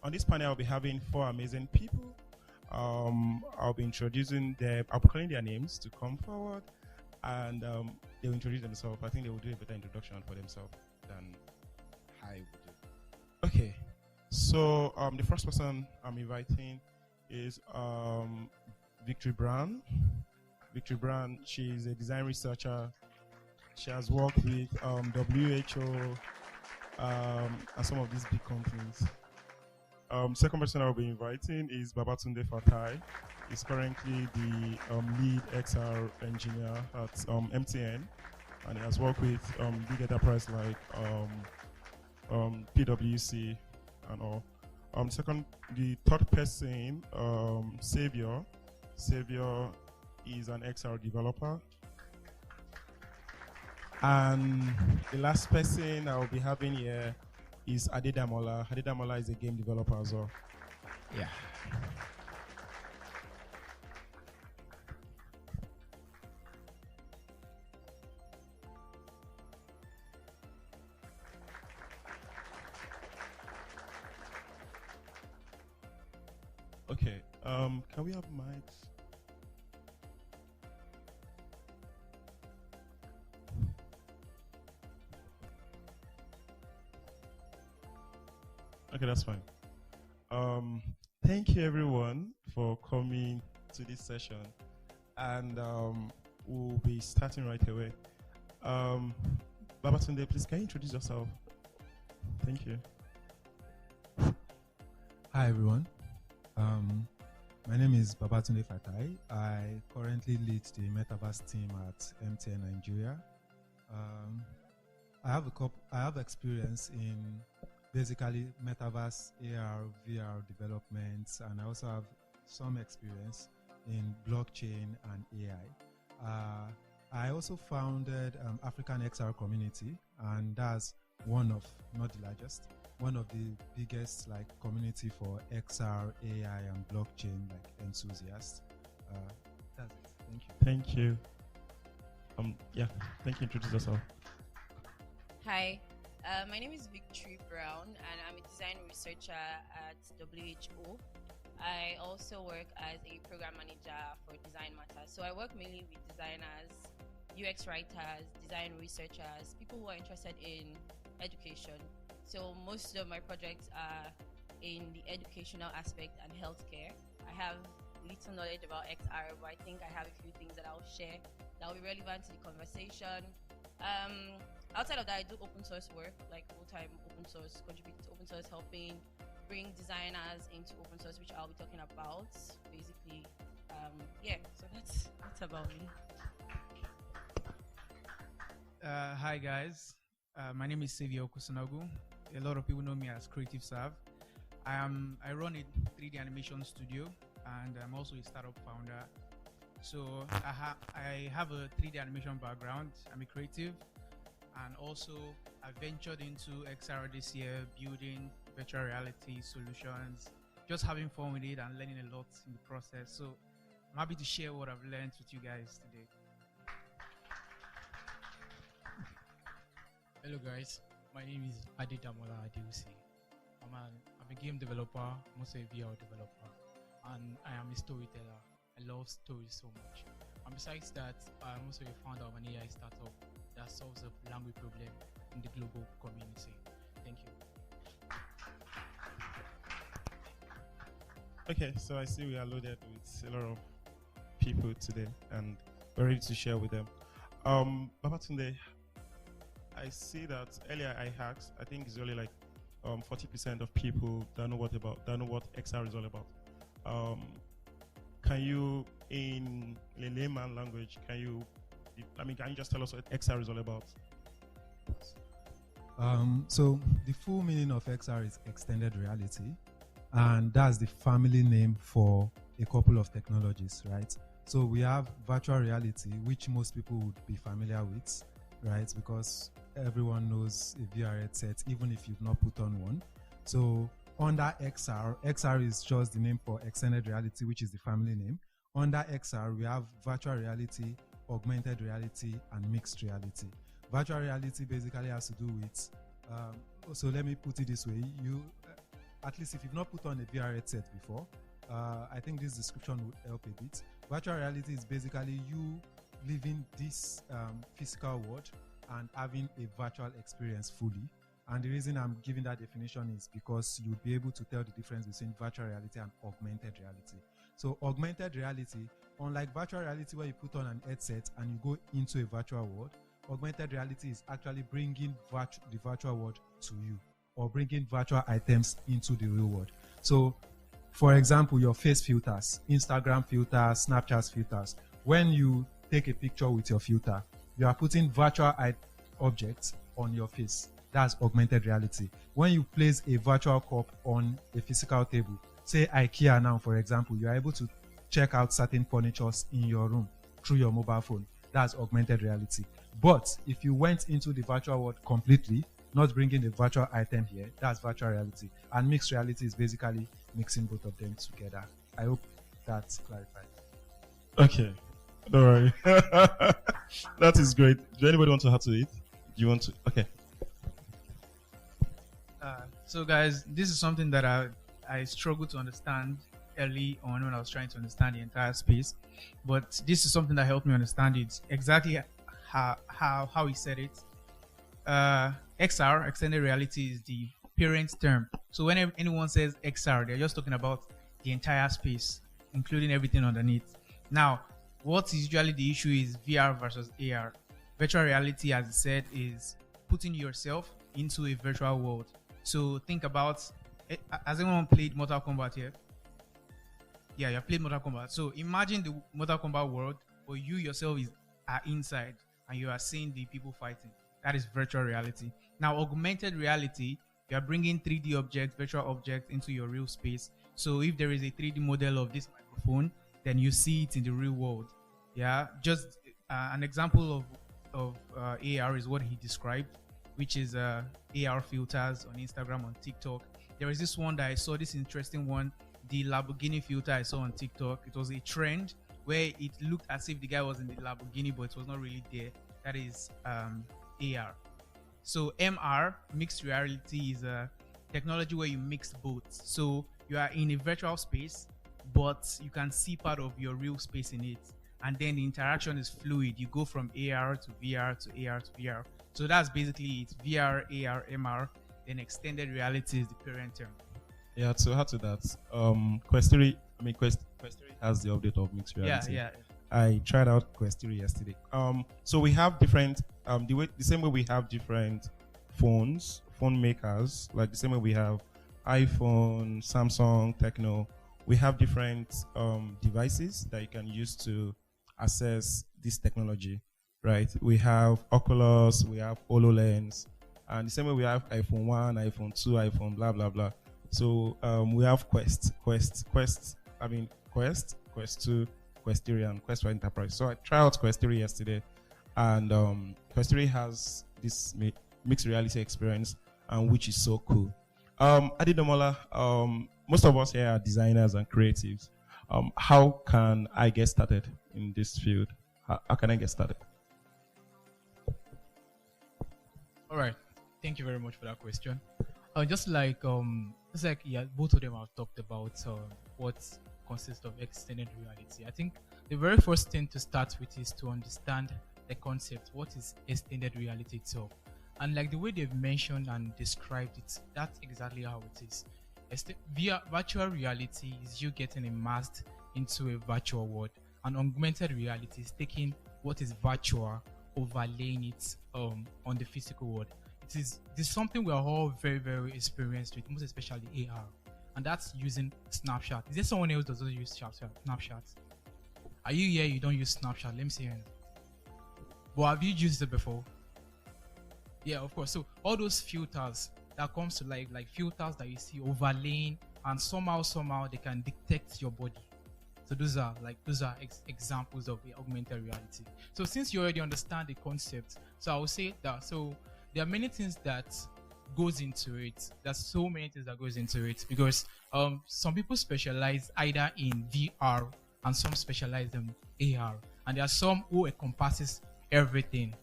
On this panel, I'll be having four amazing people. I'll be introducing them. I'll be calling their names to come forward, and they'll introduce themselves. I think they will do a better introduction for themselves than I would do. Okay, so the first person I'm inviting is Victory Brown. Victory Brown, she's a design researcher. She has worked with WHO and some of these big companies. Second person I'll be inviting is Babatunde Fatai. He's currently the lead XR engineer at MTN, and he has worked with big enterprise like PwC and all. The third person, Saviour. Saviour is an XR developer. And the last person I will be having here is Adedamola. Adedamola is a game developer as well. Yeah. Okay. Can we have mics? Okay, that's fine. Thank you everyone for coming to this session, and we'll be starting right away. Babatunde, please can you introduce yourself? Thank you. Hi everyone. My name is Babatunde Fatai. I currently lead the Metaverse team at MTN Nigeria. I have experience in basically Metaverse, AR, VR developments, and I also have some experience in blockchain and AI. I also founded African XR community, and that's one of, not the largest, one of the biggest like community for XR, AI, and blockchain like enthusiasts. That's it. Thank you. Thank you. Yeah, thank you. Introduce yourself. Hi. My name is Victory Brown, and I'm a design researcher at WHO. I also work as a program manager for Design Matters. So I work mainly with designers, UX writers, design researchers, people who are interested in education. So most of my projects are in the educational aspect and healthcare. I have little knowledge about XR, but I think I have a few things that I'll share that will be relevant to the conversation. Outside of that, I do open source work, like full-time open source, contribute to open source, helping bring designers into open source, which I'll be talking about, basically. Yeah, so that's about me. Hi guys, my name is Saviour Okusenogu. A lot of people know me as Creative Sav. I run a 3D animation studio, and I'm also a startup founder. So I have a 3D animation background. I'm a creative. And also, I ventured into XR this year, building virtual reality solutions, just having fun with it and learning a lot in the process. So I'm happy to share what I've learned with you guys today. Hello guys, my name is Adedamola Adeusi. I'm a game developer, I'm also a VR developer, and I am a storyteller. I love stories so much. And besides that, I'm also a founder of an AI startup that solves a language problem in the global community. Thank you. Okay, so I see we are loaded with a lot of people today, and we're ready to share with them. Babatunde, I see that earlier I asked, I think it's only like 40% of people that know what XR is all about. Can you, in a layman language, can you just tell us what XR is all about? So the full meaning of XR is extended reality, and that's the family name for a couple of technologies, right? So we have virtual reality, which most people would be familiar with, right? Because everyone knows a VR headset, even if you've not put on one. So under XR is just the name for extended reality, which is the family name. Under XR, we have virtual reality, augmented reality, and mixed reality. Virtual reality basically has to do with, so let me put it this way. at least if you've not put on a VR headset before, I think this description will help a bit. Virtual reality is basically you living this physical world and having a virtual experience fully. And the reason I'm giving that definition is because you'll be able to tell the difference between virtual reality and augmented reality. So augmented reality, unlike virtual reality where you put on an headset and you go into a virtual world, augmented reality is actually bringing the virtual world to you, or bringing virtual items into the real world. So, for example, your face filters, Instagram filters, Snapchat filters. When you take a picture with your filter, you are putting virtual objects on your face. That's augmented reality. When you place a virtual cup on a physical table, say IKEA now, for example, you are able to check out certain furniture in your room through your mobile phone. That's augmented reality. But if you went into the virtual world completely, not bringing a virtual item here, that's virtual reality. And mixed reality is basically mixing both of them together. I hope that's clarified. Okay. Don't worry. That is great. Do anybody want to add to it? Do you want to? Okay. So guys, this is something that I struggled to understand early on when I was trying to understand the entire space. But this is something that helped me understand it exactly how he said it. XR, extended reality, is the parent term. So when anyone says XR, they're just talking about the entire space, including everything underneath. Now, what is usually the issue is VR versus AR. Virtual reality, as I said, is putting yourself into a virtual world. So think about, has anyone played Mortal Kombat here? Yeah, you have played Mortal Kombat. So imagine the Mortal Kombat world, but you yourself are inside and you are seeing the people fighting. That is virtual reality. Now, augmented reality, you are bringing 3D objects, virtual objects into your real space. So if there is a 3D model of this microphone, then you see it in the real world. Yeah, just an example of AR is what he described, which is AR filters on Instagram, on TikTok. There is this one that I saw, this interesting one, the Lamborghini filter I saw on TikTok. It was a trend where it looked as if the guy was in the Lamborghini, but it was not really there. That is AR. So MR, mixed reality, is a technology where you mix both. So you are in a virtual space, but you can see part of your real space in it. And then the interaction is fluid. You go from AR to VR to AR to VR. So that's basically it. VR, AR, MR. Then extended reality is the parent term. Yeah, to add to that, Quest3 has the update of mixed reality. Yeah. I tried out Quest3 yesterday. So we have different, the same way we have different phone makers, like the same way we have iPhone, Samsung, Techno, we have different devices that you can use to access this technology, right? We have Oculus, we have HoloLens, and the same way we have iPhone 1, iPhone 2, iPhone blah, blah, blah. So we have Quest 2, Quest3, and Quest for Enterprise. So I tried out Quest3 yesterday, and Quest3 has this mixed reality experience, and which is so cool. Adedamola, most of us here are designers and creatives. How can I get started in this field? How can I get started? All right. Thank you very much for that question. Just like both of them have talked about what consists of extended reality. I think the very first thing to start with is to understand the concept. What is extended reality itself? And like the way they've mentioned and described it, that's exactly how it is. Virtual reality is you getting immersed into a virtual world, and augmented reality is taking what is virtual, overlaying it on the physical world. This is something we are all very, very experienced with, most especially AR, and that's using Snapchat. Is there someone else that doesn't use Snapchat? Are you here? You don't use Snapchat? Let me see. But have you used it before? Yeah, of course. So all those filters that comes to like filters that you see overlaying, and somehow they can detect your body. So those are examples of the augmented reality. So since you already understand the concept, so I will say that there are many things that goes into it. There's so many things that goes into it, because some people specialize either in VR and some specialize in AR, and there are some who encompasses everything.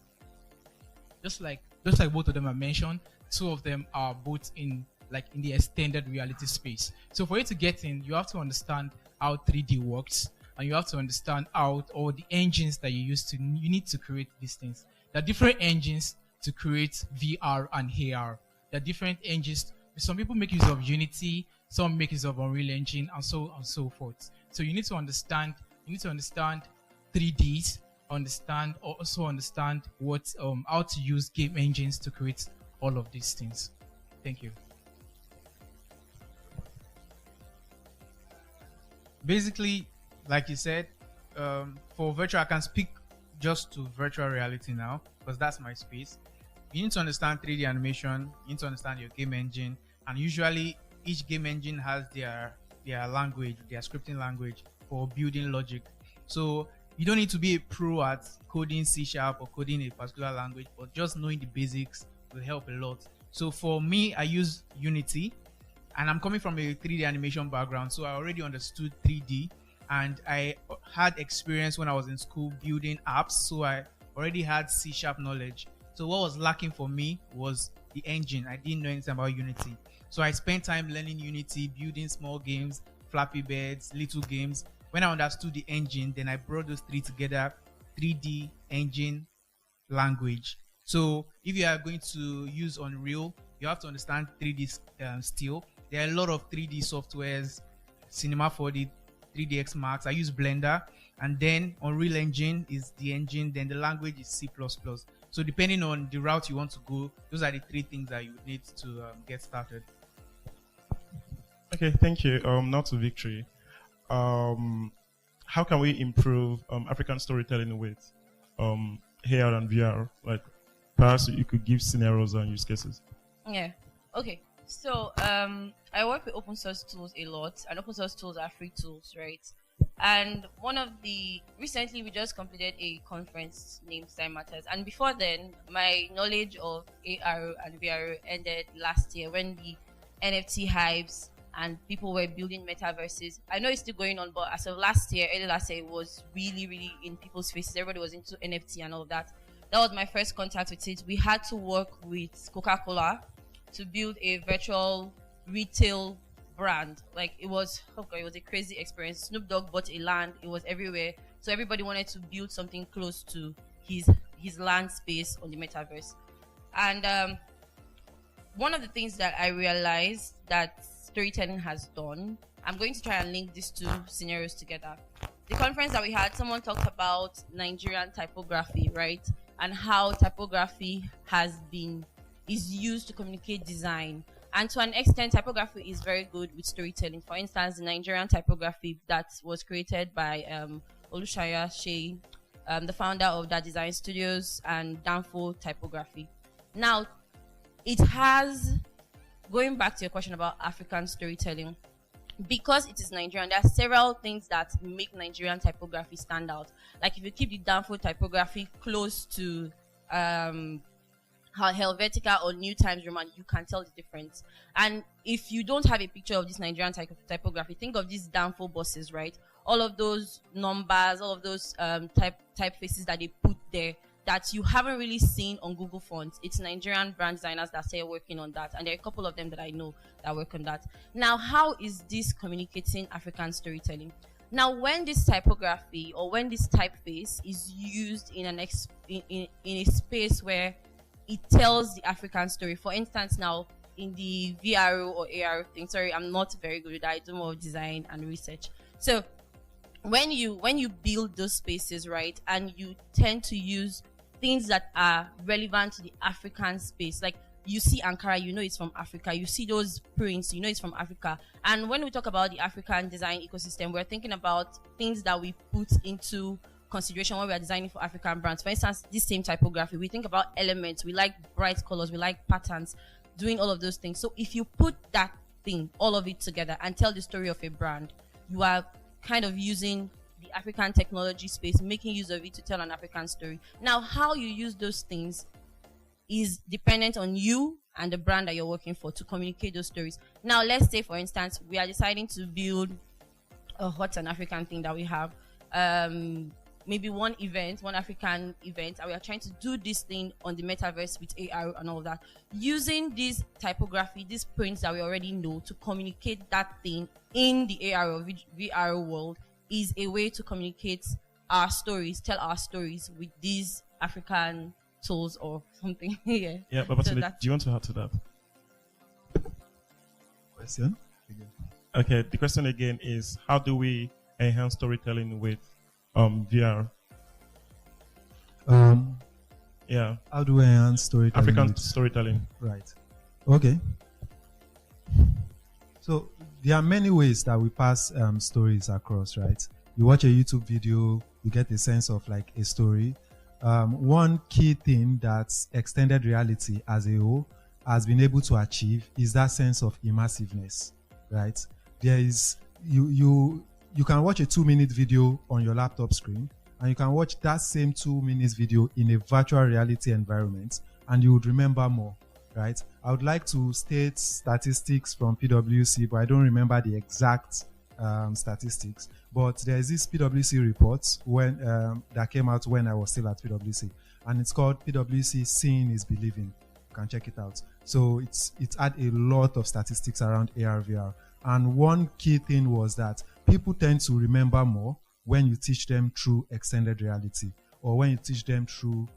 Just like both of them I mentioned, two of them are both in like in the extended reality space. So for you to get in, you have to understand how 3D works, and you have to understand how all the engines that you need to create these things. There are different engines to create VR and AR. There are different engines. Some people make use of Unity, some make use of Unreal Engine, and so on and so forth. So you need to understand 3Ds, also understand what how to use game engines to create all of these things. Thank you. Basically, like you said, for virtual, I can speak just to virtual reality now because that's my space. You need to understand 3D animation, you need to understand your game engine, and usually each game engine has their language, their scripting language for building logic. So you don't need to be a pro at coding C# or coding a particular language, but just knowing the basics will help a lot. So for me, I use Unity, and I'm coming from a 3D animation background, so I already understood 3D, and I had experience when I was in school building apps, so I already had C# knowledge. So what was lacking for me was the engine. I didn't know anything about Unity. So I spent time learning Unity, building small games, Flappy Birds, little games. When I understood the engine, then I brought those three together, 3D, engine, language. So if you are going to use Unreal, you have to understand 3D still. There are a lot of 3D softwares, Cinema 4D, 3ds Max. I use Blender, and then Unreal Engine is the engine, then the language is C++. So depending on the route you want to go, those are the three things that you need to get started. Okay, thank you. Now to Victory. How can we improve African storytelling with AR and VR? Like, perhaps you could give scenarios and use cases. Yeah. Okay. So I work with open source tools a lot, and open source tools are free tools, right? And recently we just completed a conference named Design Matters, and before then my knowledge of AR and VR ended last year when the NFT hypes and people were building metaverses. I know it's still going on, but as of early last year, it was really, really in people's faces. Everybody was into NFT and all of that. That was my first contact with it. We had to work with Coca-Cola to build a virtual retail brand. Like, it was a crazy experience. Snoop Dogg bought a land. It was everywhere. So everybody wanted to build something close to his land space on the metaverse. And one of the things that I realized that storytelling has done, I'm going to try and link these two scenarios together. The conference that we had, someone talked about Nigerian typography, right? And how typography is used to communicate design. And to an extent, typography is very good with storytelling. For instance, the Nigerian typography that was created by Olushaya Shea, the founder of That Design Studios, and Danfo Typography. Now, it has, going back to your question about African storytelling, because it is Nigerian, there are several things that make Nigerian typography stand out. Like, if you keep the Danfo typography close to Helvetica or New Times Roman, you can tell the difference. And if you don't have a picture of this Nigerian typography, think of these Danfo buses, right? All of those numbers, all of those typefaces that they put there that you haven't really seen on Google Fonts. It's Nigerian brand designers that say working on that, and there are a couple of them that I know that work on that. Now, how is this communicating African storytelling? Now, when this typography or when this typeface is used in a space where it tells the African story, for instance, now in the VR or AR thing, sorry, I'm not very good at that. I do more design and research. So when you build those spaces, right, and you tend to use things that are relevant to the African space, like you see Ankara, you know it's from Africa. You see those prints, you know it's from Africa. And when we talk about the African design ecosystem, we're thinking about things that we put into consideration when we are designing for African brands. For instance, this same typography, we think about elements. We like bright colors, we like patterns, doing all of those things. So if you put that thing, all of it together, and tell the story of a brand, you are kind of using the African technology space, making use of it to tell an African story. Now, how you use those things is dependent on you and the brand that you're working for to communicate those stories. Now, let's say, for instance, we are deciding to build what's an African thing that we have? maybe one event, one African event, and we are trying to do this thing on the metaverse with AR and all of that, using this typography, these prints that we already know to communicate that thing in the AR or VR world is a way to communicate our stories, tell our stories with these African tools or something. Yeah. Yeah, but So do that's- you want to add to that? Question? Okay, the question again is, how do we enhance storytelling with VR? Yeah, How do we enhance storytelling? African with- storytelling. Right. Okay. So there are many ways that we pass stories across, right? You watch a YouTube video, you get a sense of like a story. One key thing that extended reality as a whole has been able to achieve is that sense of immersiveness, right? There is you can watch a 2-minute video on your laptop screen, and you can watch that same 2 minutes video in a virtual reality environment, and you would remember more, right? I would like to state statistics from PwC, but I don't remember the exact statistics. But there's this PwC report when that came out when I was still at PwC, and it's called PwC Seeing is Believing. You can check it out. So it had a lot of statistics around AR VR, and one key thing was that people tend to remember more when you teach them through extended reality, or when you teach them through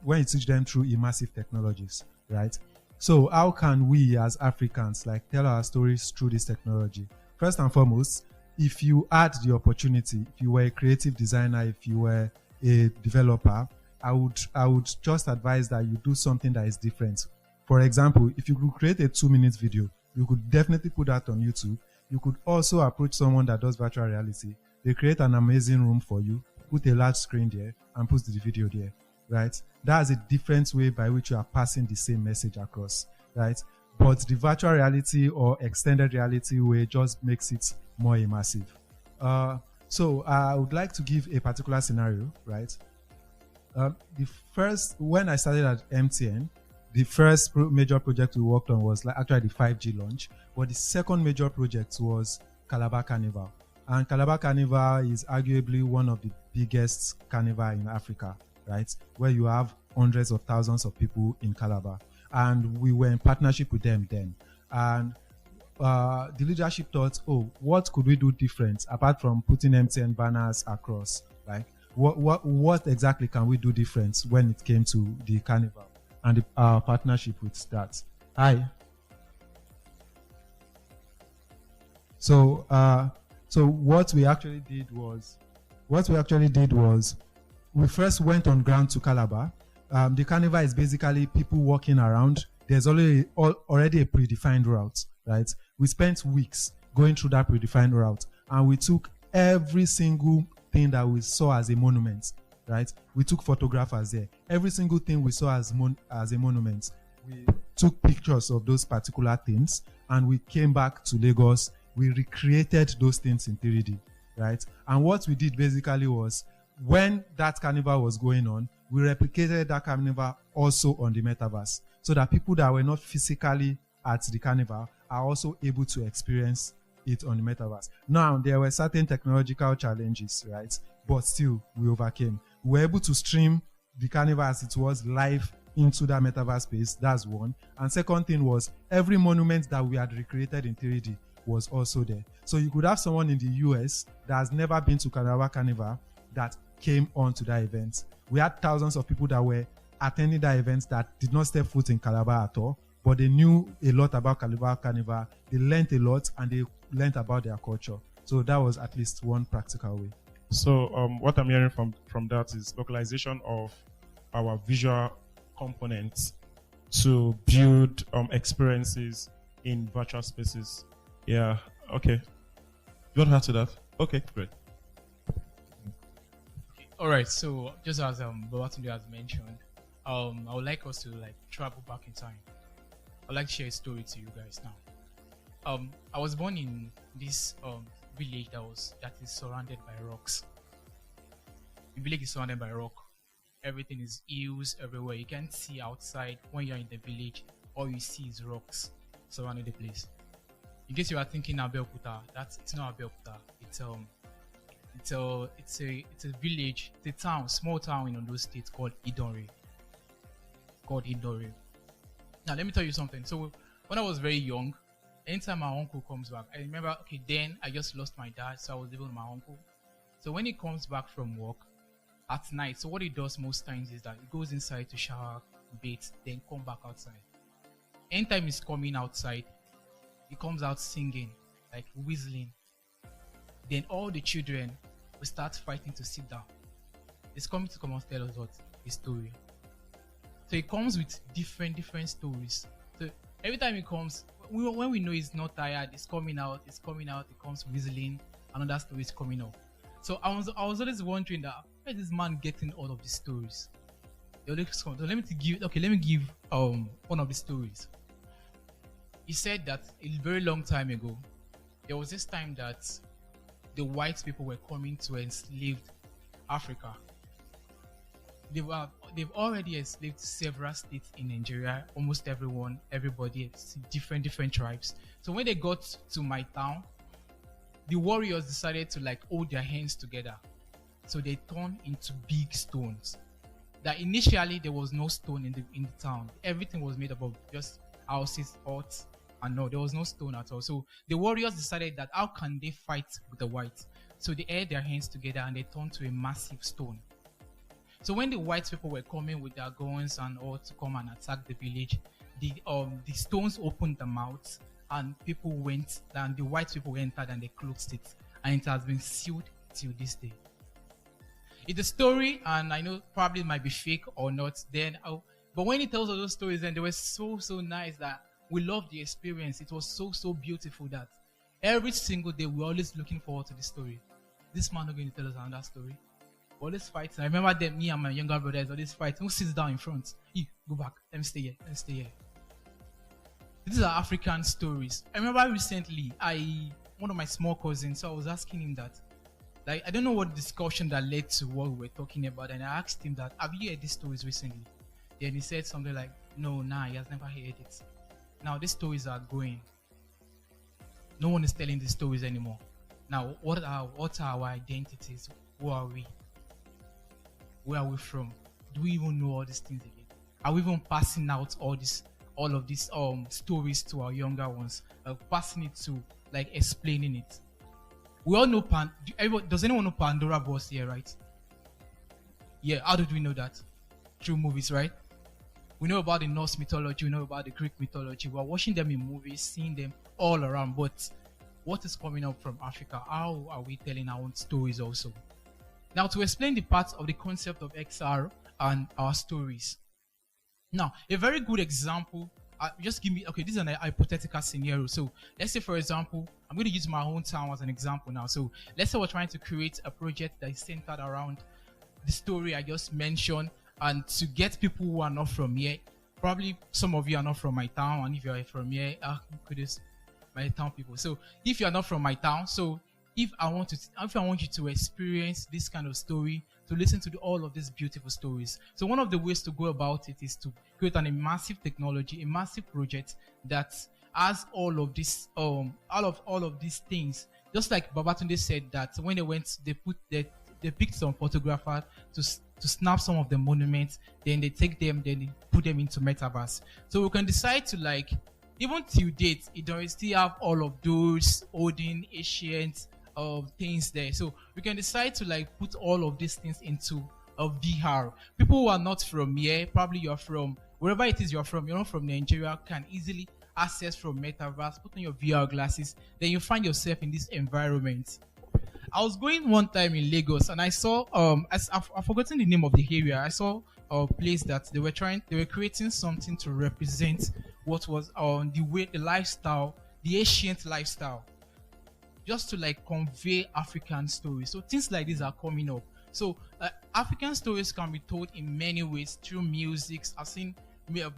immersive technologies, right? So how can we as Africans like tell our stories through this technology? First and foremost, if you had the opportunity, if you were a creative designer, if you were a developer, I would just advise that you do something that is different. For example, if you could create a 2-minute video, you could definitely put that on YouTube. You could also approach someone that does virtual reality. They create an amazing room for you, put a large screen there, and put the video there, right? That's a different way by which you are passing the same message across, right? But the virtual reality or extended reality way just makes it more immersive. So I would like to give a particular scenario, right? When I started at MTN, the first major project we worked on was actually the 5G launch, but the second major project was Calabar Carnival. And Calabar Carnival is arguably one of the biggest carnival in Africa, right? Where you have hundreds of thousands of people in Calabar. And we were in partnership with them then. And the leadership thought, oh, what could we do different apart from putting MTN banners across? Like, what exactly can we do different when it came to the carnival and our partnership with that? Hi. So what we actually did was we first went on ground to Calabar. The carnival is basically people walking around. There's already a predefined route, right? We spent weeks going through that predefined route, and we took every single thing that we saw as a monument, right? We took photographers there. Every single thing we saw as a monument, we took pictures of those particular things, and we came back to Lagos. We recreated those things in 3D, right? And what we did basically was, when that carnival was going on, we replicated that carnival also on the metaverse, so that people that were not physically at the carnival are also able to experience it on the metaverse. Now, there were certain technological challenges, right? But still, we overcame. We were able to stream the carnival as it was live into that metaverse space. That's one. And second thing was, every monument that we had recreated in 3D was also there. So you could have someone in the US that has never been to Calabar Carnival that came on to that event. We had thousands of people that were attending that event that did not step foot in Calabar at all, but they knew a lot about Calabar Carnival. They learned a lot, and they learned about their culture. So that was at least one practical way. So what I'm hearing from that is localization of our visual components to build experiences in virtual spaces. Yeah. Okay. You want to add to that? Okay, great. All right. So just as Babatunde has mentioned, I would like us to travel back in time. I'd like to share a story to you guys now. I was born in this village that is surrounded by rocks. The village is surrounded by rock. Everything is hills everywhere. You can't see outside when you're in the village. All you see is rocks surrounding the place. In case you are thinking Abeokuta, it's not Abeokuta. It's It's a village, it's a town, small town in Ondo State called Idonre. Now let me tell you something. So when I was very young, anytime my uncle comes back, I remember, okay, then I just lost my dad, so I was living with my uncle. So when he comes back from work at night, so what he does most times is that he goes inside to shower, bathe, then come back outside. Anytime he's coming outside, he comes out singing, like whistling. Then all the children will start fighting to sit down. He's coming to come and tell us what his story. So he comes with different stories. So every time he comes, when we know he's not tired, he's coming out, he comes whistling, another story is coming up. So I was always wondering that where is this man getting all of these stories? So let me give one of the stories. He said that a very long time ago, there was this time that the white people were coming to enslave Africa. They've already enslaved several states in Nigeria, almost everybody, different tribes. So when they got to my town, the warriors decided to hold their hands together. So they turned into big stones. That initially there was no stone in the town. Everything was made up of just houses, huts, and no, there was no stone at all. So the warriors decided that how can they fight with the whites? So they held their hands together and they turned to a massive stone. So when the white people were coming with their guns and all to come and attack the village, the stones opened the mouth and people went, and the white people entered and they closed it, and it has been sealed till this day. It's a story, and I know probably it might be fake or not. But when he tells all those stories, then they were so nice that we loved the experience. It was so beautiful that every single day we're always looking forward to the story. This man is going to tell us another story. Always fighting. I remember that me and my younger brothers always fight. Who sits down in front? You go back. Let me stay here. These are African stories. I remember recently, one of my small cousins, so I was asking him that, I don't know what discussion that led to what we were talking about, and I asked him that, have you heard these stories recently? Then he said something like, no, he has never heard it. Now these stories are going. No one is telling these stories anymore. Now, what are our identities? Who are we? Where are we from? Do we even know all these things again? Are we even passing out all of these stories to our younger ones? Passing it to, explaining it. We all know does anyone know Pandora Boss here, right? Yeah, how did we know that? Through movies, right? We know about the Norse mythology, we know about the Greek mythology. We are watching them in movies, seeing them all around. But what is coming up from Africa? How are we telling our own stories also? Now, to explain the parts of the concept of XR and our stories. Now, a very good example, this is an hypothetical scenario. So let's say, for example, I'm going to use my hometown as an example now. So let's say we're trying to create a project that is centered around the story I just mentioned, and to get people who are not from here. Probably some of you are not from my town, and if you are from here, my town people. So if you are not from my town, so if I want you to experience this kind of story, to listen to all of these beautiful stories. So one of the ways to go about it is to create an immersive technology, a massive project that has all of these things. Just like Babatunde said that when they picked some photographers to snap some of the monuments, then they take them, then they put them into metaverse. So we can decide to even till date, it does still have all of those olden, ancient things there. So we can decide to put all of these things into a VR. People who are not from here, probably you're from wherever it is you're not from Nigeria, can easily access from metaverse, put on your VR glasses, then you find yourself in this environment. I was going one time in Lagos and I saw I've forgotten the name of the area. I saw a place that they were creating something to represent what was the lifestyle, the ancient lifestyle, just to convey African stories. So things like these are coming up. So African stories can be told in many ways, through music. I've seen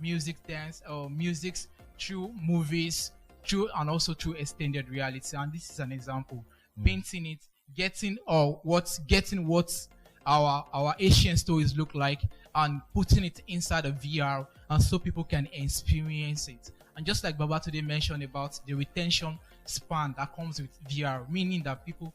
music, dance, music, through movies, and also through extended reality. And this is an example. Painting it, getting what our Asian stories look like, and putting it inside a VR, and so people can experience it. And just like Babatunde mentioned about the retention span that comes with VR, meaning that people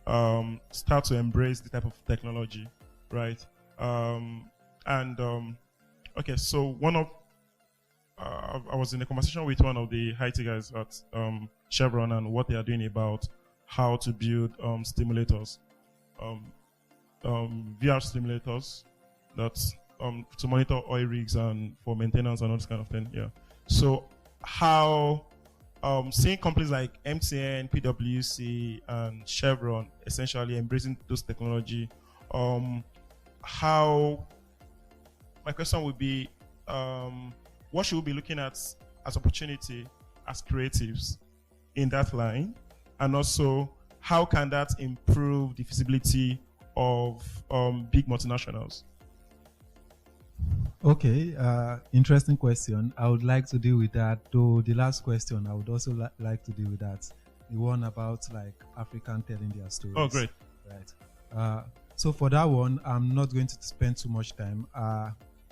start to embrace the type of technology, right? Okay, so I was in a conversation with one of the IT guys at Chevron, and what they are doing about how to build stimulators, VR stimulators that to monitor oil rigs and for maintenance and all this kind of thing. Yeah. So how seeing companies like MTN, PwC, and Chevron essentially embracing those technology, how my question would be, what should we be looking at as opportunity as creatives in that line? And also, how can that improve the feasibility of big multinationals? Okay, interesting question. I would like to deal with that. Though the last question, I would also like to deal with that. The one about like African telling their stories. Oh, great. Right. So for that one, I'm not going to spend too much time.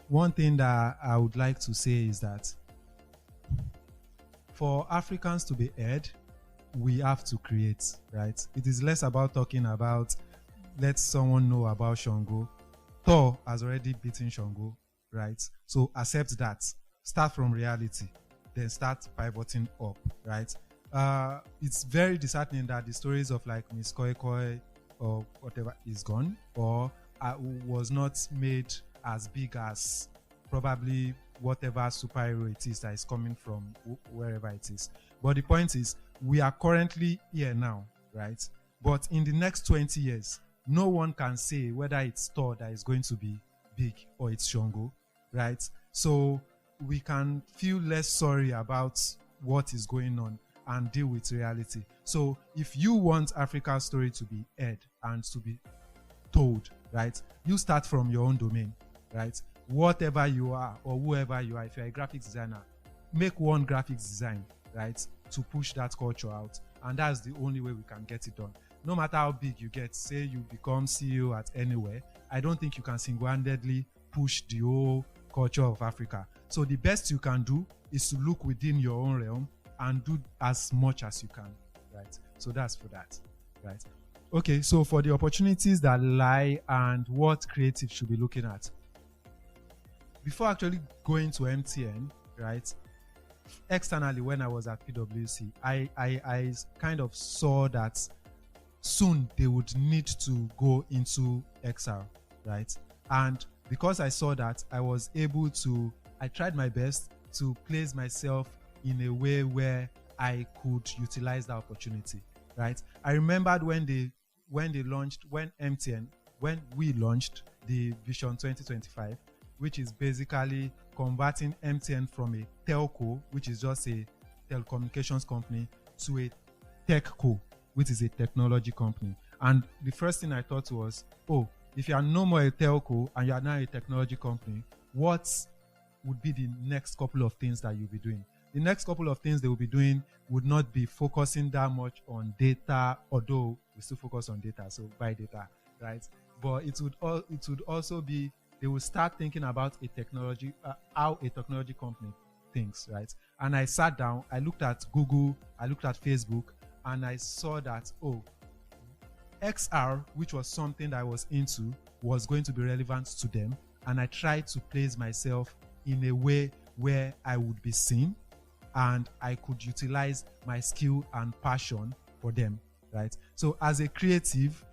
One thing that I would like to say is that for Africans to be heard, we have to create, right? It is less about talking about let someone know about Shango. Thor has already beaten Shango, right? So accept that. Start from reality, then start pivoting up, right? It's very disheartening that the stories of like Miss Koi Koi or whatever is gone, or was not made as big as probably whatever superhero it is that is coming from wherever it is. But the point is, we are currently here now, right? But in the next 20 years, no one can say whether it's Thor that is going to be big or it's Shango, right? So we can feel less sorry about what is going on and deal with reality. So if you want Africa's story to be heard and to be told, right, you start from your own domain, right? Whatever you are or whoever you are, if you're a graphics designer, make one graphics design, right, to push that culture out. And that's the only way we can get it done. No matter how big you get, say you become CEO at anywhere, I don't think you can single-handedly push the whole culture of Africa. So the best you can do is to look within your own realm and do as much as you can, right? So that's for that, right? Okay, so for the opportunities that lie and what creatives should be looking at. Before actually going to MTN, right, externally when I was at PwC, I kind of saw that soon they would need to go into XR, right? And because I saw that, I tried my best to place myself in a way where I could utilize that opportunity, right? I remembered when we launched the Vision 2025, which is basically converting MTN from a telco, which is just a telecommunications company, to a techco, which is a technology company. And the first thing I thought was, if you are no more a telco and you are now a technology company, what would be the next couple of things that you'll be doing? The next couple of things they will be doing would not be focusing that much on data, although we still focus on data, so buy data, right? But it would also be, they will start thinking about how a technology company thinks, right? And I sat down, I looked at Google, I looked at Facebook, and I saw that, XR, which was something that I was into, was going to be relevant to them. And I tried to place myself in a way where I would be seen and I could utilize my skill and passion for them, right? So as a creative,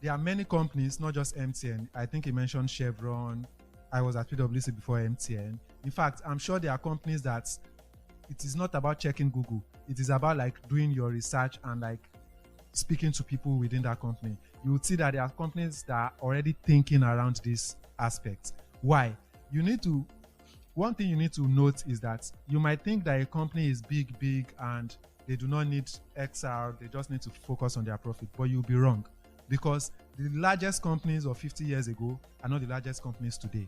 there are many companies, not just MTN. I think he mentioned Chevron. I was at PwC before MTN. In fact, I'm sure there are companies that it is not about checking Google. It is about like doing your research and like speaking to people within that company. You would see that there are companies that are already thinking around this aspect. Why? One thing you need to note is that you might think that a company is big and they do not need XR, they just need to focus on their profit, but you'll be wrong. Because the largest companies of 50 years ago are not the largest companies today.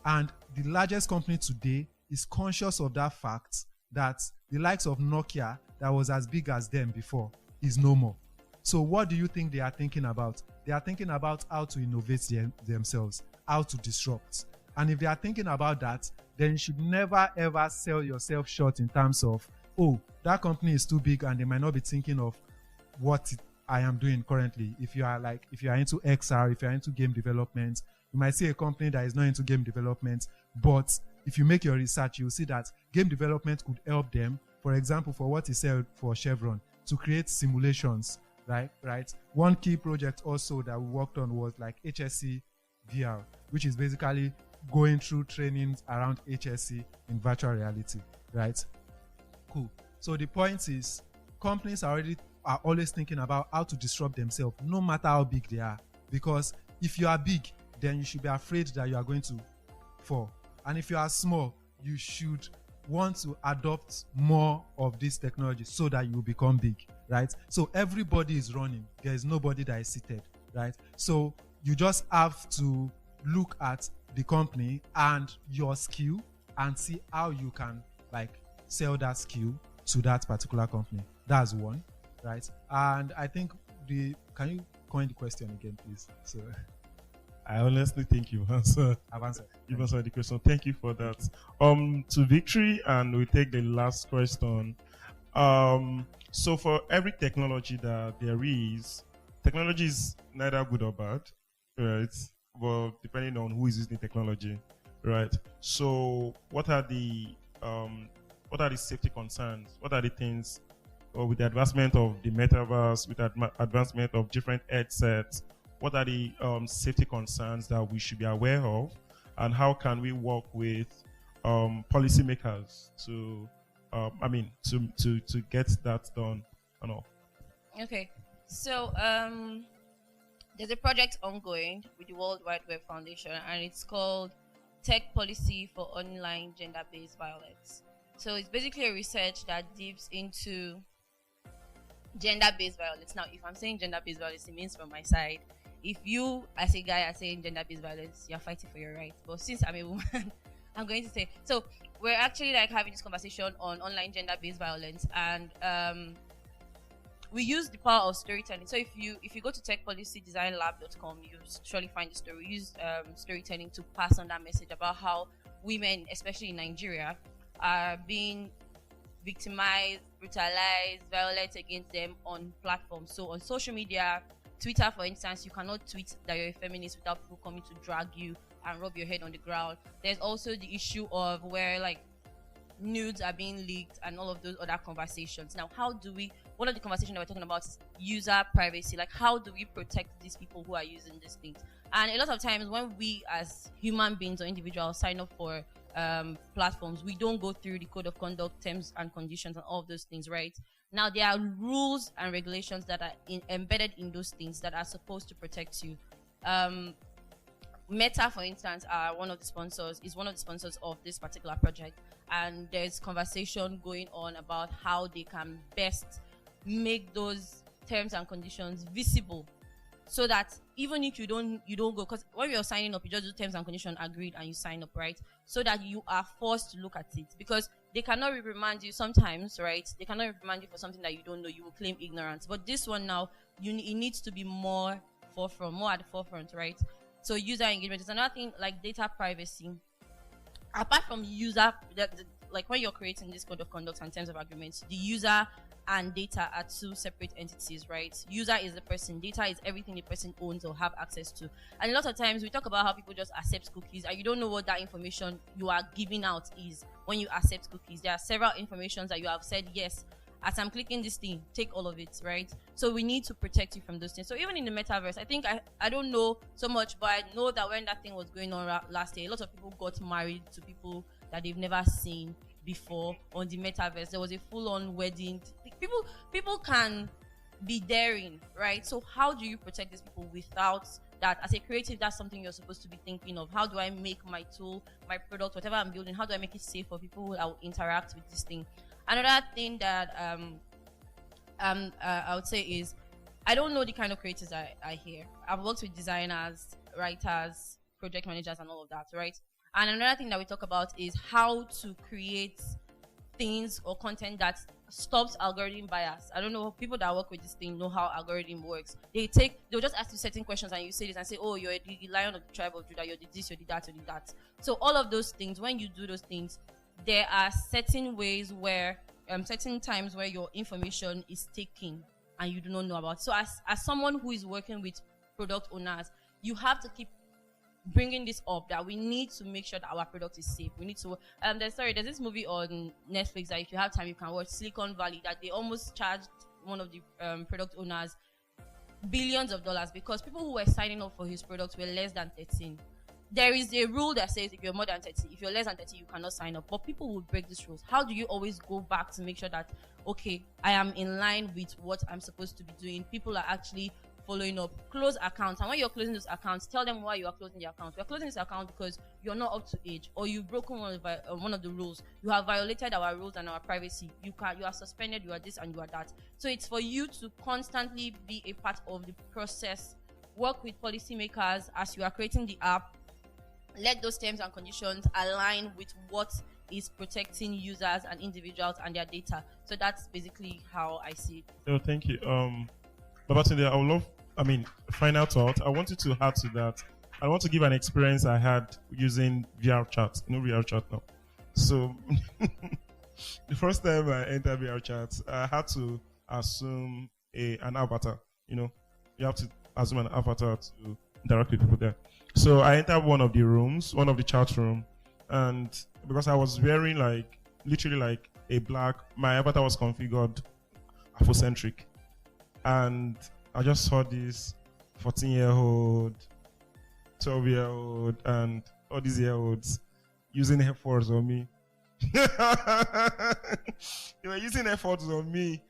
And the largest company today is conscious of that fact that the likes of Nokia, that was as big as them before, is no more. So what do you think they are thinking about? They are thinking about how to innovate themselves, how to disrupt. And if they are thinking about that, then you should never ever sell yourself short in terms of, that company is too big and they might not be thinking of I am doing currently. If you are into XR, if you are into game development, you might see a company that is not into game development, but if you make your research, you'll see that game development could help them. For example, for what he said for Chevron, to create simulations, right? One key project also that we worked on was like HSC VR, which is basically going through trainings around HSC in virtual reality, right? Cool. So the point is, companies are always thinking about how to disrupt themselves, no matter how big they are. Because if you are big, then you should be afraid that you are going to fall. And if you are small, you should want to adopt more of this technology so that you will become big, right? So everybody is running. There is nobody that is seated, right? So you just have to look at the company and your skill and see how you can like sell that skill to that particular company. That's one, right? And I think can you coin the question again, please? So I honestly think you've answered. I've answered. You've answered the question. Thank you for that. To Victory, and we take the last question. So for every technology that there is, technology is neither good or bad, right? Well, depending on who is using the technology, right? So what are the safety concerns? What are the things, or with the advancement of the metaverse, with the advancement of different headsets, what are the safety concerns that we should be aware of, and how can we work with policymakers to get that done and all? Okay, so there's a project ongoing with the World Wide Web Foundation, and it's called Tech Policy for Online Gender-Based Violence. So it's basically a research that dips into gender-based violence. Now, if I'm saying gender-based violence, it means from my side. If you, as a guy, are saying gender-based violence, you're fighting for your rights. But since I'm a woman, I'm going to say, so we're actually like having this conversation on online gender-based violence, and we use the power of storytelling. So if you go to techpolicydesignlab.com, you surely find the story. We use storytelling to pass on that message about how women, especially in Nigeria, are being victimized, brutalized, violent against them on platforms. So on social media, Twitter, for instance, you cannot tweet that you're a feminist without people coming to drag you and rub your head on the ground. There's also the issue of where like nudes are being leaked and all of those other conversations. Now, one of the conversations that we're talking about is user privacy. Like, how do we protect these people who are using these things? And a lot of times when we as human beings or individuals sign up for platforms, we don't go through the code of conduct, terms and conditions and all of those things, right? Now, there are rules and regulations that are embedded in those things that are supposed to protect you. Meta, for instance, is one of the sponsors of this particular project, and there's conversation going on about how they can best make those terms and conditions visible, so that even if you don't go, because when you're signing up, you just do terms and conditions agreed and you sign up, right? So that you are forced to look at it, because they cannot reprimand you sometimes, right? They cannot reprimand you for something that you don't know. You will claim ignorance. But this one now, it needs to be more at the forefront, right? So user engagement is another thing, like data privacy. Apart from like when you're creating this code of conduct and terms of agreements, the user and data are two separate entities, right? User is the person, data is everything the person owns or have access to. And a lot of times we talk about how people just accept cookies, and you don't know what that information you are giving out is when you accept cookies. There are several informations that you have said, yes, as I'm clicking this thing, take all of it, right? So we need to protect you from those things. So even in the metaverse, I think I don't know so much, but I know that when that thing was going on last year, a lot of people got married to people that they've never seen before on the metaverse. There was a full-on wedding. People can be daring, right? So how do you protect these people without that? As a creative, that's something you're supposed to be thinking of. How do I make my tool, my product, whatever I'm building, how do I make it safe for people who will interact with this thing? Another thing that I would say is, I don't know the kind of creators I hear. I've worked with designers, writers, project managers, and all of that, right? And another thing that we talk about is how to create things or content that stops algorithm bias. I don't know, people that work with this thing know how algorithm works. They'll just ask you certain questions and you say this and say, oh, you're the lion of the tribe of Judah, you're the this, you're the that, you're the that. So all of those things, when you do those things, there are certain ways where, certain times where your information is taken and you do not know about. So as someone who is working with product owners, you have to keep bringing this up, that we need to make sure that our product is safe. We need to there's this movie on Netflix that if you have time you can watch, Silicon Valley, that they almost charged one of the product owners billions of dollars because people who were signing up for his products were less than 13. There is a rule that says if you're more than 30, if you're less than 30, you cannot sign up. But people will break these rules. How do you always go back to make sure that, okay, I am in line with what I'm supposed to be doing? People are actually following up. Close accounts. And when you're closing those accounts, tell them why you are closing the account. You're closing this account because you're not up to age, or you've broken one of the rules. You have violated our rules and our privacy. You are suspended, you are this and you are that. So it's for you to constantly be a part of the process. Work with policymakers as you are creating the app. Let those terms and conditions align with what is protecting users and individuals and their data. So that's basically how I see it. So thank you. Babatunde, final thought. I wanted to add to that. I want to give an experience I had using VR chat. You know VR chat now. So the first time I entered VR chat, I had to assume an avatar. You have to assume an avatar to interact with people there. So I entered one of the rooms, one of the chat room, and because I was wearing literally a black, my avatar was configured Afrocentric, and I just saw this 14-year-old, 12-year-old, and all these year-olds using efforts on me. They were using efforts on me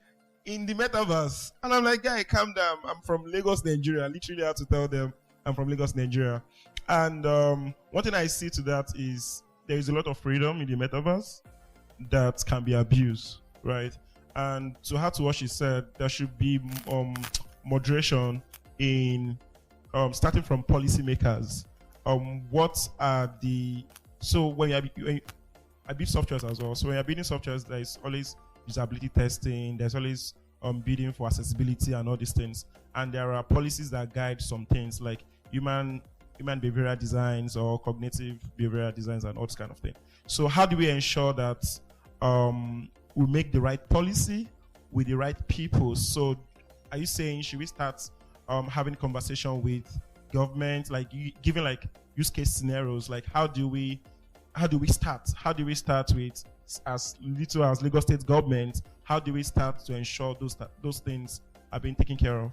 in the metaverse, and I'm like, guy, calm down. I'm from Lagos, Nigeria. I literally had to tell them I'm from Lagos, Nigeria. And one thing I see to that is there is a lot of freedom in the metaverse that can be abused, right? And to add to what she said, there should be moderation in starting from policymakers. What are the when I build softwares as well. So when you're building softwares, there is always usability testing. There's always bidding for accessibility and all these things. And there are policies that guide some things like human behavioral designs or cognitive behavioral designs and all this kind of thing. So how do we ensure that we make the right policy with the right people? So are you saying should we start having conversation with government, giving use case scenarios, like how do we start? How do we start with as little as Lagos State government? How do we start to ensure those things are being taken care of?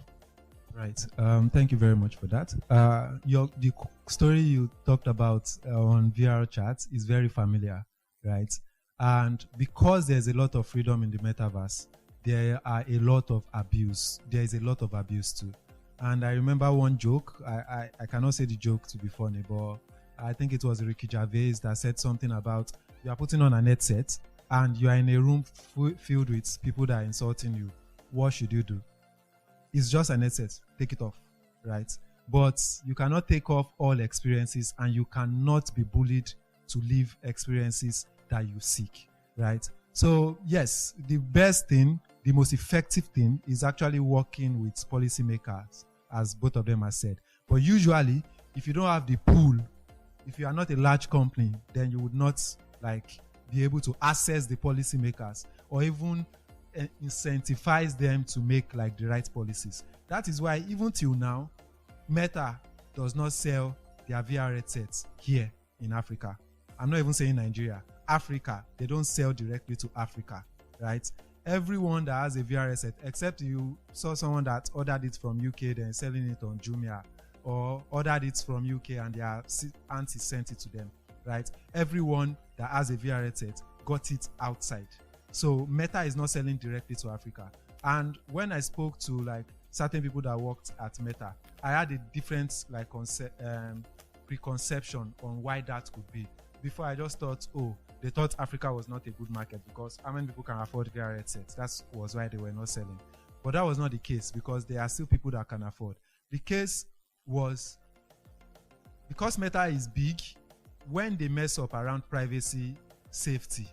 Right. Thank you very much for that. The story you talked about on VR chat is very familiar, right? And because there's a lot of freedom in the metaverse, there are a lot of abuse. There is a lot of abuse too. And I remember one joke. I cannot say the joke to be funny, but I think it was Ricky Gervais that said something about you are putting on an headset and you are in a room filled with people that are insulting you. What should you do? It's just an headset. Take it off, right? But you cannot take off all experiences, and you cannot be bullied to live experiences that you seek, right? So yes, the best thing, the most effective thing is actually working with policymakers, as both of them have said. But usually, if you don't have the pool, if you are not a large company, then you would not be able to access the policymakers or even incentivize them to make the right policies. That is why even till now, Meta does not sell their VR headsets here in Africa. I'm not even saying Nigeria. Africa, they don't sell directly to Africa, right? Everyone that has a VR headset, except you saw someone that ordered it from UK, then selling it on Jumia, or ordered it from UK and their auntie sent it to them, right? Everyone that has a VR headset got it outside. So Meta is not selling directly to Africa. And when I spoke to certain people that worked at Meta, I had a different preconception on why that could be. Before I just thought, they thought Africa was not a good market because how many people can afford VR headsets? That was why they were not selling. But that was not the case because there are still people that can afford. The case was because Meta is big, when they mess up around privacy, safety,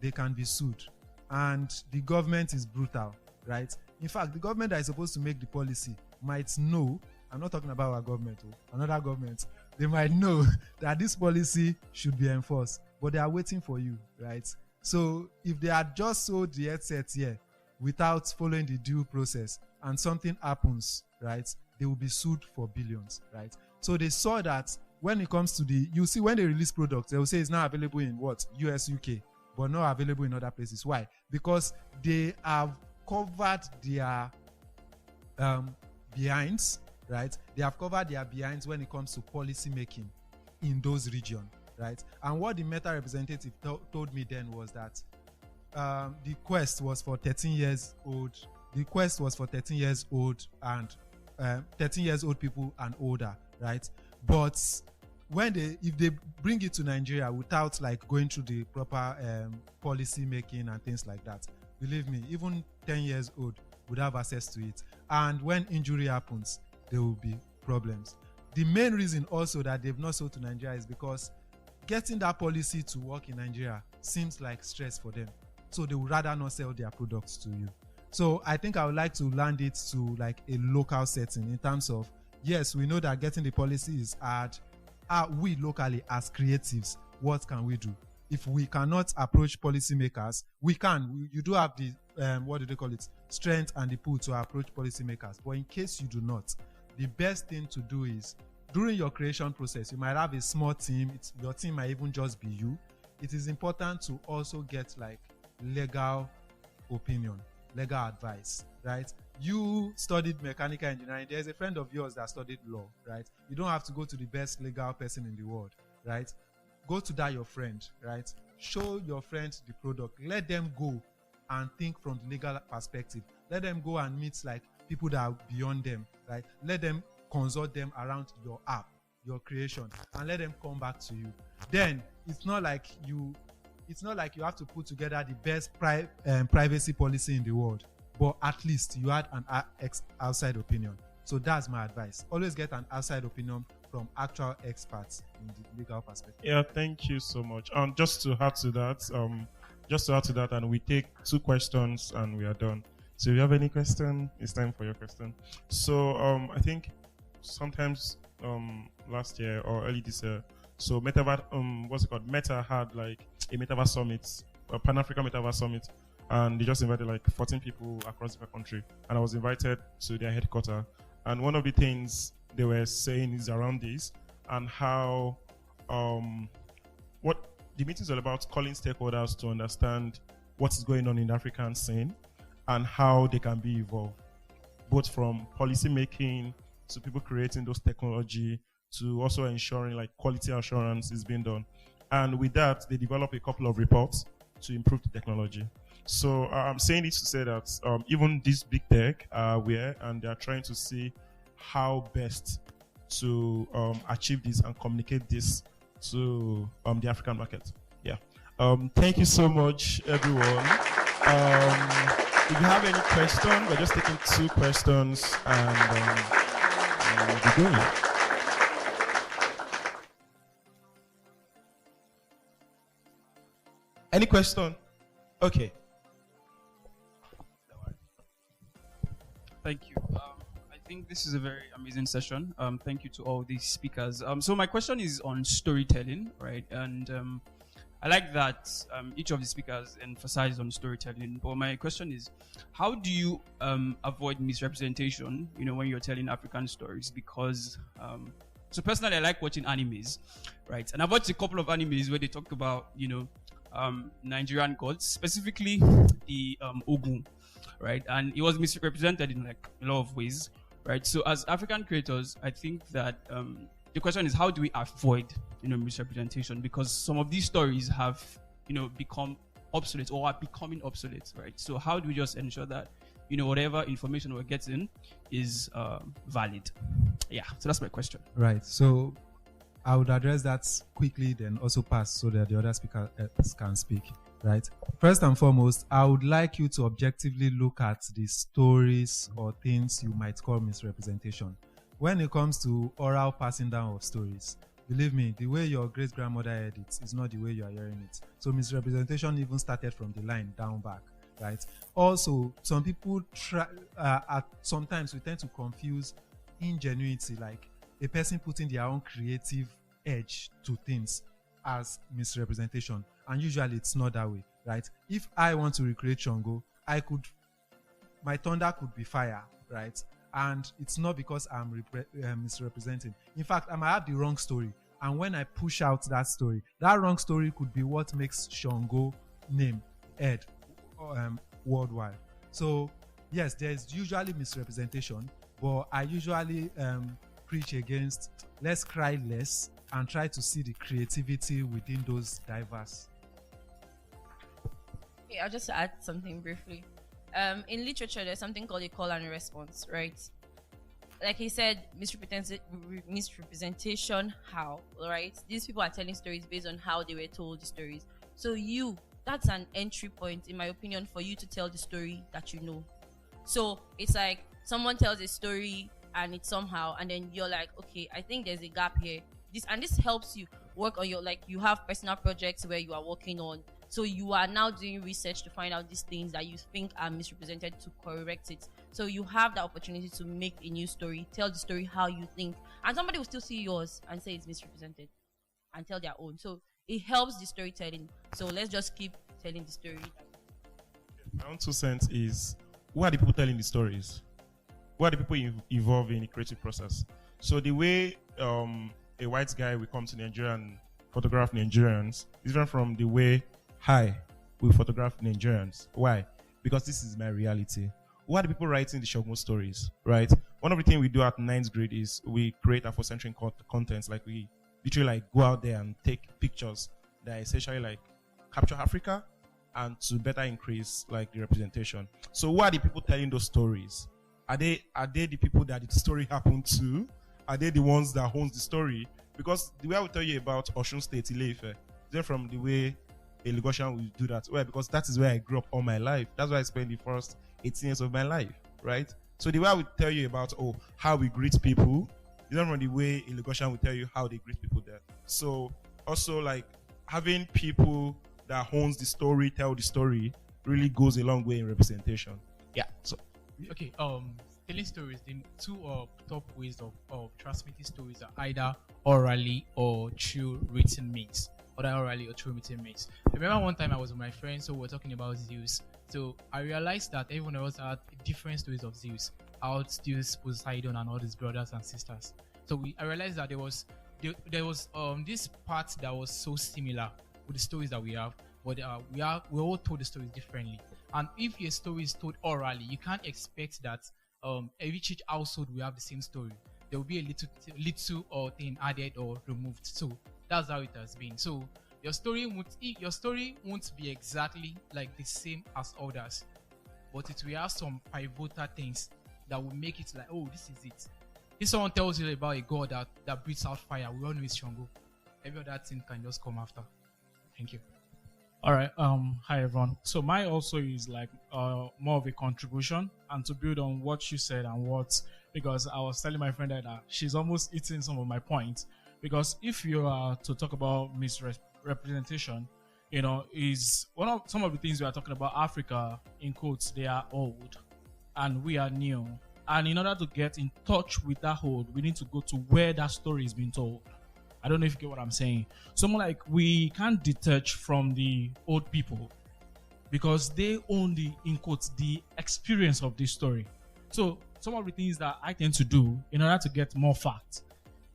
they can be sued. And the government is brutal, right? In fact, the government that is supposed to make the policy might know, I'm not talking about our government, another government, they might know that this policy should be enforced, but they are waiting for you, right? So if they had just sold the headsets here without following the due process and something happens, right, they will be sued for billions, right? So they saw that when it comes to you see when they release products, they will say it's now available in what? US, UK, but not available in other places. Why? Because they have covered their behinds, right? They have covered their behinds when it comes to policy making in those regions, right? And what the Meta representative told me then was that the quest was for 13 years old. The quest was for 13 years old and 13 years old people and older, right? But if they bring it to Nigeria without like going through the proper policy making and things like that, believe me, even 10 years old would have access to it. And when injury happens, there will be problems. The main reason also that they've not sold to Nigeria is because getting that policy to work in Nigeria seems like stress for them. So they would rather not sell their products to you. So I think I would like to land it to like a local setting in terms of, yes, we know that getting the policy is hard. We locally as creatives, what can we do? If we cannot approach policymakers, we can. You do have the, what do they call it? Strength and the pull to approach policymakers. But in case you do not, the best thing to do is during your creation process, you might have a small team. Your team might even just be you. It is important to also get like legal opinion, legal advice, right? You studied mechanical engineering. There's a friend of yours that studied law, right? You don't have to go to the best legal person in the world, right? Go to that your friend, right? Show your friend the product. Let them go and think from the legal perspective. Let them go and meet like people that are beyond them, right? Let them consult them around your app, your creation, and let them come back to you. Then it's not like you have to put together the best privacy policy in the world, but at least you had an outside opinion. So that's my advice. Always get an outside opinion from actual experts in the legal perspective. Yeah, thank you so much. Just to add to that, and we take 2 questions and we are done. So if you have any question, it's time for your question. So I think sometimes last year or early this year, so Meta had like a Metaverse summit, a Pan-African Metaverse summit, and they just invited like 14 people across the country, and I was invited to their headquarters. And one of the things they were saying is around this and how what the meeting is all about, calling stakeholders to understand what is going on in the African scene and how they can be involved, both from policy making to people creating those technology to also ensuring like quality assurance is being done. And with that, they develop a couple of reports to improve the technology. So I'm saying this to say that even this big tech are aware and they are trying to see how best to achieve this and communicate this to the African market. Yeah. Thank you so much, everyone. If you have any questions, we're just taking 2 questions and we'll be going. Any question? Okay. Thank you. I think this is a very amazing session. Thank you to all these speakers. So my question is on storytelling, right? And I like that each of the speakers emphasized on storytelling. But my question is, how do you avoid misrepresentation, when you're telling African stories? Because so personally, I like watching animes, right? And I've watched a couple of animes where they talk about, Nigerian gods, specifically the Ogun, right? And it was misrepresented in like a lot of ways, right? So as African creators, I think that the question is, how do we avoid misrepresentation? Because some of these stories have become obsolete or are becoming obsolete, right? So how do we just ensure that whatever information we're getting is valid? Yeah, so that's my question. Right. So I would address that quickly, then also pass so that the other speakers can speak, right? First and foremost, I would like you to objectively look at the stories or things you might call misrepresentation. When it comes to oral passing down of stories, believe me, the way your great-grandmother heard it is not the way you are hearing it. So misrepresentation even started from the line down back, right? Also, some people sometimes we tend to confuse ingenuity, like a person putting their own creative edge to things, as misrepresentation. And usually it's not that way, right? If I want to recreate Shango, I could my thunder could be fire, right? And it's not because I'm misrepresenting. In fact, I might have the wrong story. And when I push out that story, that wrong story could be what makes Shango name heard worldwide. So yes, there's usually misrepresentation, but I usually preach against let's cry less and try to see the creativity within those diverse. Okay, I'll just add something briefly. In literature, there's something called a call and response, right? Like he said, misrepresentation, how, right? These people are telling stories based on how they were told the stories. So that's an entry point, in my opinion, for you to tell the story that you know. So it's like someone tells a story and it's somehow, and then you're like, okay, I think there's a gap here. This helps you work on your, like, you have personal projects where you are working on. So you are now doing research to find out these things that you think are misrepresented to correct it. So you have the opportunity to make a new story, tell the story how you think, and somebody will still see yours and say it's misrepresented and tell their own. So it helps the storytelling. So let's just keep telling the story. My own 2 cents is, who are the people telling the stories? Who are the people involved in the creative process? So the way a white guy will come to Nigeria and photograph Nigerians is different from the way we photograph Nigerians. Why? Because this is my reality. Who are the people writing the Shogun stories, right? One of the things we do at 9th grade is we create Afrocentric contents. Like we literally like go out there and take pictures that essentially like capture Africa and to better increase like the representation. So who are the people telling those stories? Are they the people that the story happened to? Are they the ones that owns the story? Because the way I will tell you about Osun State, Ile-Ife, is from the way a Lagosian will do that. Well, because that is where I grew up all my life. That's where I spent the first 18 years of my life, right? So the way I would tell you about how we greet people, is from the way a Lagosian will tell you how they greet people there. So also like having people that owns the story, tell the story, really goes a long way in representation. Yeah. So Okay, telling stories, the two top ways of transmitting stories are either orally or through written means. Either orally or through written means. I remember one time I was with my friends, so we were talking about Zeus. So I realized that everyone else had different stories of Zeus, how Zeus, Poseidon, and all his brothers and sisters. So I realized that there was this part that was so similar with the stories that we have, but we all told the stories differently. And if your story is told orally, you can't expect that every each household will have the same story. There will be a little thing added or removed. So that's how it has been. So your story won't be exactly like the same as others, but it will have some pivotal things that will make it like, oh, this is it. If someone tells you about a god that breathes out fire, we all know it's Shango. Every other thing can just come after. Thank you. All right. Hi everyone. So mine also is like more of a contribution and to build on what you said and because I was telling my friend that she's almost eating some of my points. Because if you are to talk about misrepresentation, is some of the things we are talking about. Africa, in quotes, they are old and we are new. And in order to get in touch with that old, we need to go to where that story is being told. I don't know if you get what I'm saying. Someone like we can't detach from the old people because they own in quotes, the experience of this story. So some of the things that I tend to do in order to get more facts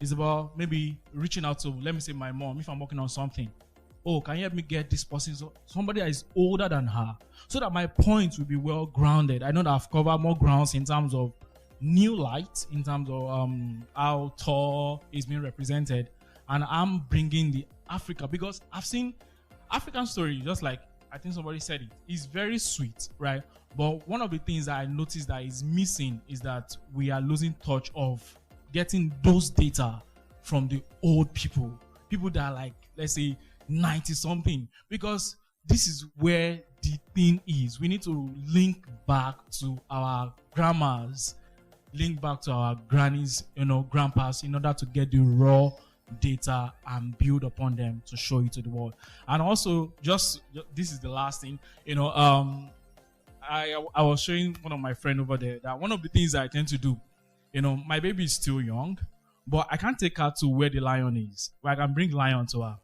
is about maybe reaching out to, let me say, my mom, if I'm working on something. Oh, can you help me get this person? So somebody that is older than her, so that my points will be well grounded. I know that I've covered more grounds in terms of new light, in terms of how tall is being represented. And I'm bringing the Africa because I've seen African story, just like I think somebody said it, is very sweet, right? But one of the things that I noticed that is missing is that we are losing touch of getting those data from the old people that are like, let's say, 90 something, because this is where the thing is. We need to link back to our grandmas, link back to our grannies, grandpas, in order to get the raw data and build upon them to show it to the world. And also, just this is the last thing, I was showing one of my friend over there that one of the things I tend to do, my baby is still young, but I can't take her to where the lion is, but I can bring lion to her.